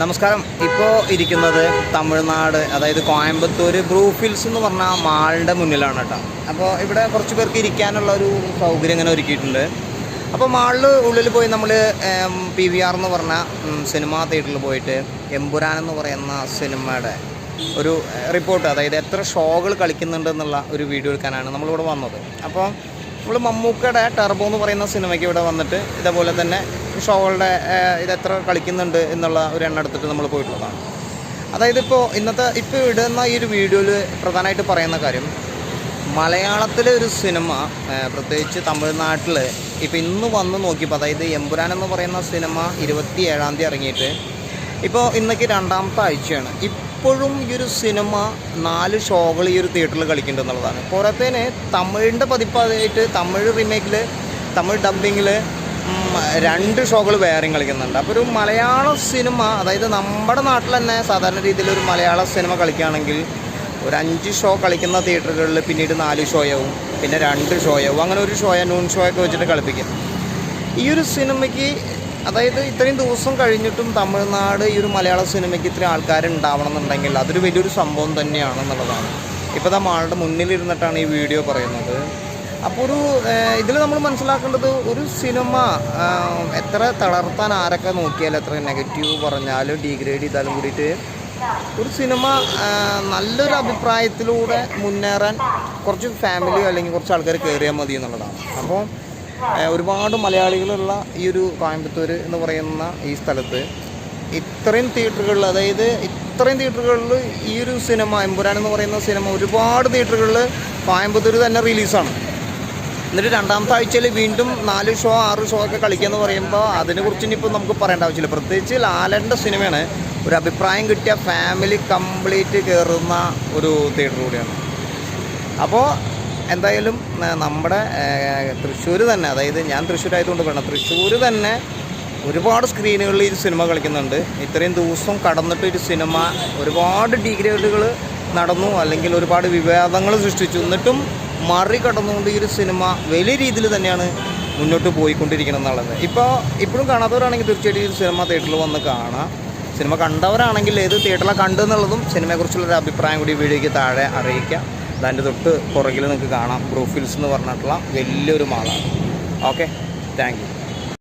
നമസ്കാരം. ഇപ്പോൾ ഇരിക്കുന്നത് തമിഴ്നാട്, അതായത് കോയമ്പത്തൂർ ബ്രൂഫ് ഹിൽസ് എന്ന് പറഞ്ഞ മാളിൻ്റെ മുന്നിലാണ് കേട്ടോ. അപ്പോൾ ഇവിടെ കുറച്ച് പേർക്ക് ഇരിക്കാനുള്ള ഒരു സൗകര്യം ഇങ്ങനെ ഒരുക്കിയിട്ടുണ്ട്. അപ്പോൾ മാളിൽ ഉള്ളിൽ പോയി നമ്മൾ PVR എന്ന് പറഞ്ഞ സിനിമാ തിയേറ്ററിൽ പോയിട്ട് എമ്പുരാൻ എന്ന് പറയുന്ന സിനിമയുടെ ഒരു റിപ്പോർട്ട്, അതായത് എത്ര ഷോകൾ കളിക്കുന്നുണ്ട് എന്നുള്ള ഒരു വീഡിയോ എടുക്കാനാണ് നമ്മളിവിടെ വന്നത്. അപ്പോൾ നമ്മൾ മമ്മൂക്കയുടെ ടർബോ എന്ന് പറയുന്ന സിനിമയ്ക്ക് ഇവിടെ വന്നിട്ട് ഇതേപോലെ തന്നെ ഷോകളുടെ ഇതെത്ര കളിക്കുന്നുണ്ട് എന്നുള്ള ഒരു എണ്ണം എടുത്തിട്ട് നമ്മൾ പോയിട്ടുള്ളതാണ്. അതായത് ഇപ്പോൾ ഇടുന്ന ഈ ഒരു വീഡിയോയിൽ പ്രധാനമായിട്ട് പറയുന്ന കാര്യം, മലയാളത്തിലെ ഒരു സിനിമ, പ്രത്യേകിച്ച് തമിഴ്നാട്ടിൽ ഇപ്പോൾ ഇന്ന് വന്ന് നോക്കിയപ്പോൾ, അതായത് എമ്പുരാൻ എന്ന് പറയുന്ന സിനിമ 27-ാം തീയതി ഇറങ്ങിയിട്ട് ഇപ്പോൾ ഇന്നേക്ക് 2ാമത്തെ ആഴ്ചയാണ്. ഇപ്പോഴും ഈ ഒരു സിനിമ 4 ഷോകൾ ഈ ഒരു തിയേറ്ററിൽ കളിക്കുന്നുണ്ട് എന്നുള്ളതാണ്. പോരാത്തതിന് തമിഴിൻ്റെ പതിപ്പായിട്ട് തമിഴ് റീമേക്കിൽ, തമിഴ് ഡബ്ബിങ്ങിൽ 2 ഷോകൾ വേറെയും കളിക്കുന്നുണ്ട്. അപ്പോൾ ഒരു മലയാള സിനിമ, അതായത് നമ്മുടെ നാട്ടിൽ തന്നെ സാധാരണ രീതിയിൽ ഒരു മലയാള സിനിമ കളിക്കുകയാണെങ്കിൽ ഒരു 5 ഷോ കളിക്കുന്ന തിയേറ്ററുകളിൽ പിന്നീട് 4 ഷോയാവും, പിന്നെ 2 ഷോയാവും, അങ്ങനെ ഒരു ഷോയോ നൂൺ ഷോയൊക്കെ വെച്ചിട്ട് കളിപ്പിക്കും. ഈ ഒരു സിനിമയ്ക്ക്, അതായത് ഇത്രയും ദിവസം കഴിഞ്ഞിട്ടും തമിഴ്നാട് ഈ ഒരു മലയാള സിനിമയ്ക്ക് ഇത്രയും ആൾക്കാരുണ്ടാവണം എന്നുണ്ടെങ്കിൽ അതൊരു വലിയൊരു സംഭവം തന്നെയാണെന്നുള്ളതാണ്. ഇപ്പോൾ മാളുടെ മുന്നിലിരുന്നിട്ടാണ് ഈ വീഡിയോ പറയുന്നത്. അപ്പോൾ ഇതിൽ നമ്മൾ മനസ്സിലാക്കേണ്ടത്, ഒരു സിനിമ എത്ര തളർത്താൻ ആരൊക്കെ നോക്കിയാലും, എത്ര നെഗറ്റീവ് പറഞ്ഞാലും ഡീഗ്രേഡ് ചെയ്താലും കൂടിയിട്ട് ഒരു സിനിമ നല്ലൊരു അഭിപ്രായത്തിലൂടെ മുന്നേറാൻ കുറച്ച് ഫാമിലി അല്ലെങ്കിൽ കുറച്ച് ആൾക്കാർ കയറിയാൽ മതി എന്നുള്ളതാണ്. അപ്പോൾ ഒരുപാട് മലയാളികളുള്ള ഈ ഒരു കോയമ്പത്തൂർ എന്ന് പറയുന്ന ഈ സ്ഥലത്ത് ഇത്രയും തിയേറ്ററുകളിൽ, അതായത് ഇത്രയും തിയേറ്ററുകളിൽ ഈ ഒരു സിനിമ എമ്പുരാൻ എന്ന് പറയുന്ന സിനിമ ഒരുപാട് തിയേറ്ററുകളിൽ കോയമ്പത്തൂർ തന്നെ റിലീസാണ്. എന്നിട്ട് 2ാമത്തെ ആഴ്ചയിൽ വീണ്ടും 4 ഷോ 6 ഷോ ഒക്കെ കളിക്കുക എന്ന് പറയുമ്പോൾ അതിനെക്കുറിച്ച് ഇനിയിപ്പോൾ നമുക്ക് പറയേണ്ട ആവശ്യമില്ല. പ്രത്യേകിച്ച് ലാലൻ്റെ സിനിമയാണ്, ഒരു അഭിപ്രായം കിട്ടിയ ഫാമിലി കംപ്ലീറ്റ് കയറുന്ന ഒരു തിയേറ്റർ കൂടിയാണ്. അപ്പോൾ എന്തായാലും നമ്മുടെ തൃശ്ശൂർ തന്നെ, അതായത് ഞാൻ തൃശ്ശൂരായതുകൊണ്ട് പറയണം, തൃശ്ശൂർ തന്നെ ഒരുപാട് സ്ക്രീനുകളിൽ ഈ സിനിമ കളിക്കുന്നുണ്ട്. ഇത്രയും ദിവസം കടന്നിട്ട് ഒരു സിനിമ ഒരുപാട് ഡിഗ്രേഡുകൾ നടന്നു, അല്ലെങ്കിൽ ഒരുപാട് വിവാദങ്ങൾ സൃഷ്ടിച്ചു, എന്നിട്ടും മറികടന്നുകൊണ്ട് ഈ ഒരു സിനിമ വലിയ രീതിയിൽ തന്നെയാണ് മുന്നോട്ട് പോയിക്കൊണ്ടിരിക്കണം എന്നുള്ളത്. ഇപ്പോഴും കാണാത്തവരാണെങ്കിൽ തീർച്ചയായിട്ടും ഈ സിനിമ തിയേറ്ററിൽ വന്ന് കാണാം. സിനിമ കണ്ടവരാണെങ്കിൽ ഏത് തിയേറ്ററിലാണ് കണ്ടെന്നുള്ളതും സിനിമയെക്കുറിച്ചുള്ളൊരു അഭിപ്രായം കൂടി വീഡിയോയ്ക്ക് താഴെ അറിയിക്കുക. അതിൻ്റെ തൊട്ട് പുറകിൽ നിങ്ങൾക്ക് കാണാം ബ്രൂഫ് ഹിൽസ് എന്ന് പറഞ്ഞിട്ടുള്ള വലിയൊരു മാളാണ്. Okay, thank you.